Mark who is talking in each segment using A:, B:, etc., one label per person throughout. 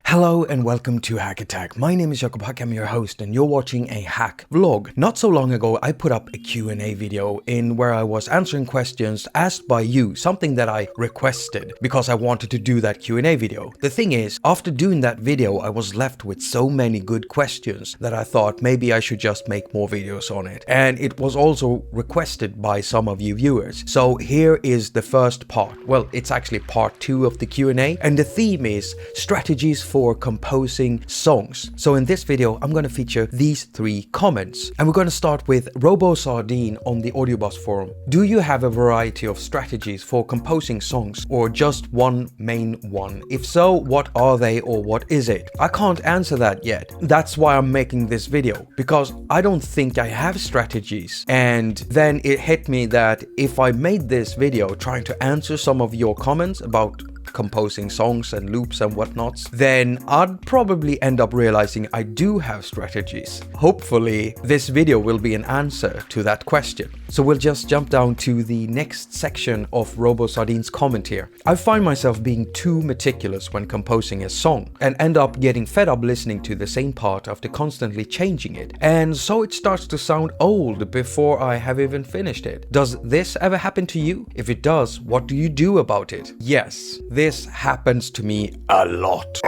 A: Hello and welcome to attaQ. My name is Jakob, I'm your host, and you're watching a haQ vlog. Not so long ago, I put up a Q&A video in where I was answering questions asked by you, something that I requested because I wanted to do that Q&A video. The thing is, after doing that video, I was left with so many good questions that I thought maybe I should just make more videos on it. And it was also requested by some of you viewers. So here is the first part. Well, it's actually part 2 of the Q&A, and the theme is strategies for composing songs. So in this video, I'm going to feature these 3 comments, and we're going to start with RoboSardine on the AudioBus forum. Do you have a variety of strategies for composing songs or just one main one? If so, what are they or what is it? I can't answer that yet. That's why I'm making this video, because I don't think I have strategies. And then it hit me that if I made this video trying to answer some of your comments about composing songs and loops and whatnots, then I'd probably end up realizing I do have strategies. Hopefully, this video will be an answer to that question. So we'll just jump down to the next section of RoboSardine's comment here. I find myself being too meticulous when composing a song and end up getting fed up listening to the same part after constantly changing it. And so it starts to sound old before I have even finished it. Does this ever happen to you? If it does, what do you do about it? Yes, this happens to me a lot.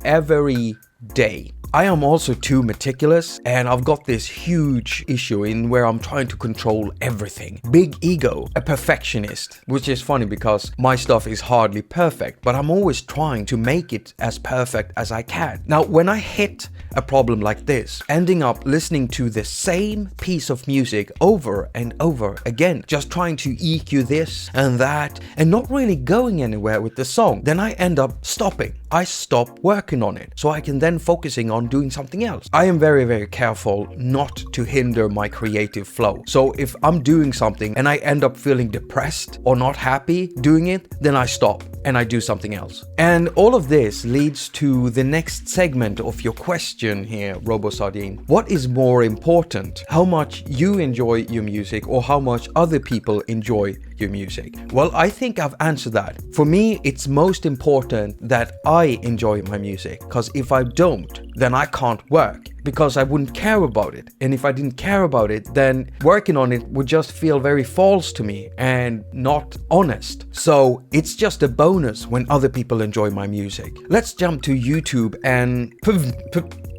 A: Every day. I am also too meticulous, and I've got this huge issue in where I'm trying to control everything. Big ego, a perfectionist, which is funny because my stuff is hardly perfect, but I'm always trying to make it as perfect as I can. Now, when I hit a problem like this, ending up listening to the same piece of music over and over again, just trying to EQ this and that, and not really going anywhere with the song, then I end up stopping. I stop working on it, so I can then focusing on doing something else. I am very careful not to hinder my creative flow. So if I'm doing something and I end up feeling depressed or not happy doing it, then I stop and I do something else. And all of this leads to the next segment of your question here, RoboSardine. What is more important? How much you enjoy your music or how much other people enjoy your music? Well, I think I've answered that. For me, it's most important that I enjoy my music, because if I don't, then I can't work, because I wouldn't care about it. And if I didn't care about it, then working on it would just feel very false to me and not honest. So it's just a bonus when other people enjoy my music. Let's jump to YouTube and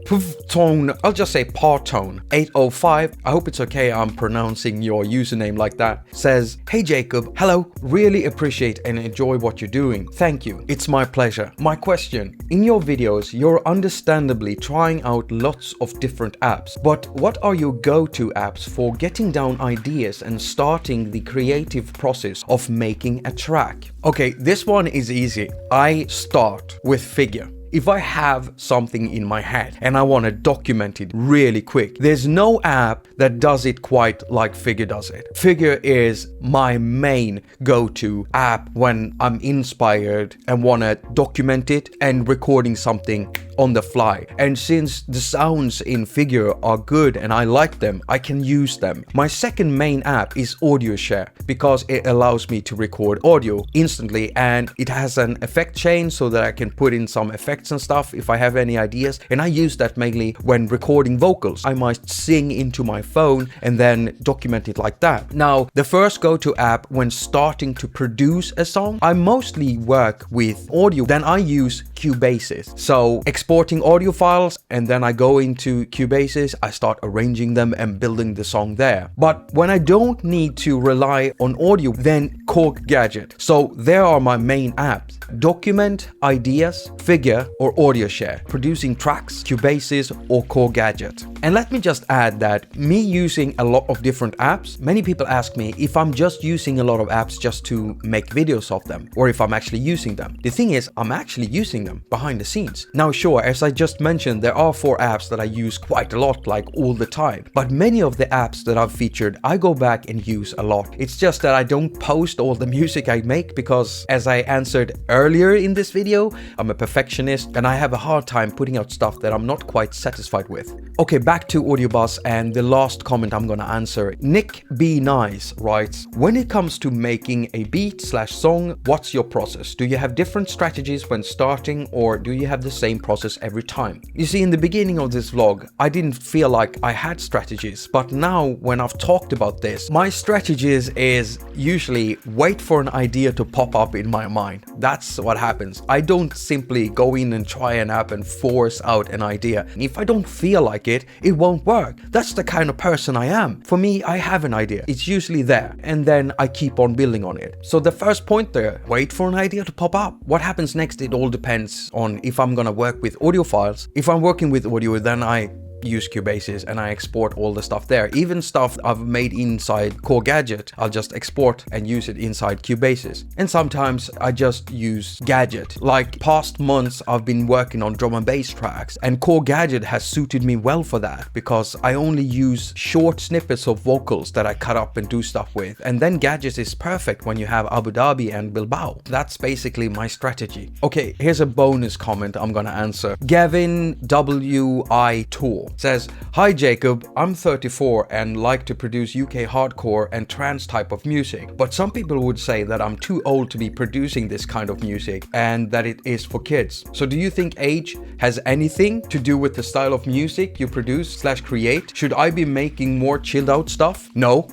A: Puvtone, I'll just say Partone 805, I hope it's okay I'm pronouncing your username like that, says, "Hey Jacob, hello, really appreciate and enjoy what you're doing. Thank you, it's my pleasure. My question, in your videos you're understandably trying out lots of different apps, but what are your go-to apps for getting down ideas and starting the creative process of making a track?" Okay, this one is easy. I start with Figure. If I have something in my head and I want to document it really quick, there's no app that does it quite like Figure does it. Figure is my main go-to app when I'm inspired and want to document it and recording something on the fly. And since the sounds in Figure are good and I like them, I can use them. My second main app is AudioShare because it allows me to record audio instantly, and it has an effect chain so that I can put in some effects and stuff if I have any ideas, and I use that mainly when recording vocals. I might sing into my phone and then document it like that. Now, the first go-to app when starting to produce a song, I mostly work with audio, then I use Cubase's. So exporting audio files, and then I go into Cubase's, I start arranging them and building the song there. But when I don't need to rely on audio, then Korg Gadget. So there are my main apps: Document, Ideas, Figure, or AudioShare. Producing tracks, Cubase's, or Korg Gadget. And let me just add that me using a lot of different apps, many people ask me if I'm just using a lot of apps just to make videos of them, or if I'm actually using them. The thing is, I'm actually using them. them behind the scenes. Now sure, as I just mentioned, there are 4 apps that I use quite a lot, like all the time. But many of the apps that I've featured, I go back and use a lot. It's just that I don't post all the music I make because, as I answered earlier in this video, I'm a perfectionist and I have a hard time putting out stuff that I'm not quite satisfied with. Okay, back to Audio Buzz and the last comment I'm gonna answer. Nick B. Nice writes, when it comes to making a beat/song, what's your process? Do you have different strategies when starting, or do you have the same process every time? You see, in the beginning of this vlog, I didn't feel like I had strategies, but now when I've talked about this, my strategies is usually wait for an idea to pop up in my mind. That's what happens. I don't simply go in and try an app and force out an idea. If I don't feel like it won't work. That's the kind of person I am. For me, I have an idea. It's usually there, and then I keep on building on it. So the first point there, wait for an idea to pop up. What happens next, it all depends on if I'm gonna work with audio files. If I'm working with audio, then I use Cubases and I export all the stuff there. Even stuff I've made inside core-gadget, I'll just export and use it inside Cubases. And sometimes I just use Gadget. Like past months I've been working on drum and bass tracks, and core-gadget has suited me well for that because I only use short snippets of vocals that I cut up and do stuff with. And then Gadget is perfect when you have Abu Dhabi and Bilbao. That's basically my strategy. Okay, here's a bonus comment I'm gonna answer. Gavin W.I. Tour says, hi Jacob, I'm 34 and like to produce UK hardcore and trance type of music, but some people would say that I'm too old to be producing this kind of music and that it is for kids. So do you think age has anything to do with the style of music you produce/create? Should I be making more chilled out stuff? No.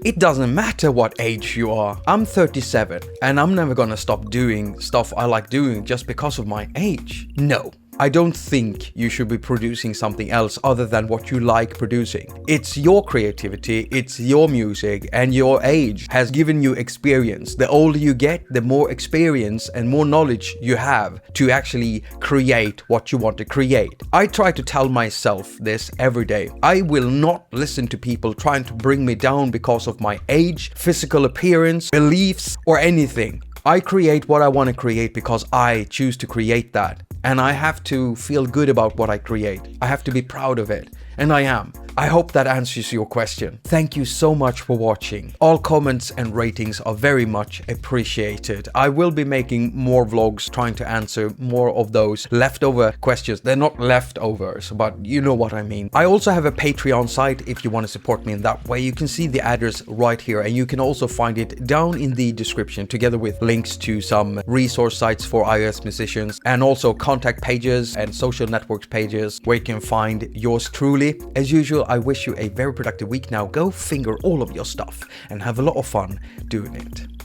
A: It doesn't matter what age you are. I'm 37 and I'm never gonna stop doing stuff I like doing just because of my age. No. I don't think you should be producing something else other than what you like producing. It's your creativity, it's your music, and your age has given you experience. The older you get, the more experience and more knowledge you have to actually create what you want to create. I try to tell myself this every day. I will not listen to people trying to bring me down because of my age, physical appearance, beliefs, or anything. I create what I want to create because I choose to create that. And I have to feel good about what I create. I have to be proud of it. And I am. I hope that answers your question. Thank you so much for watching. All comments and ratings are very much appreciated. I will be making more vlogs trying to answer more of those leftover questions. They're not leftovers, but you know what I mean. I also have a Patreon site if you want to support me in that way. You can see the address right here, and you can also find it down in the description together with links to some resource sites for iOS musicians and also contact pages and social networks pages where you can find yours truly. As usual, I wish you a very productive week now. Go finger all of your stuff and have a lot of fun doing it.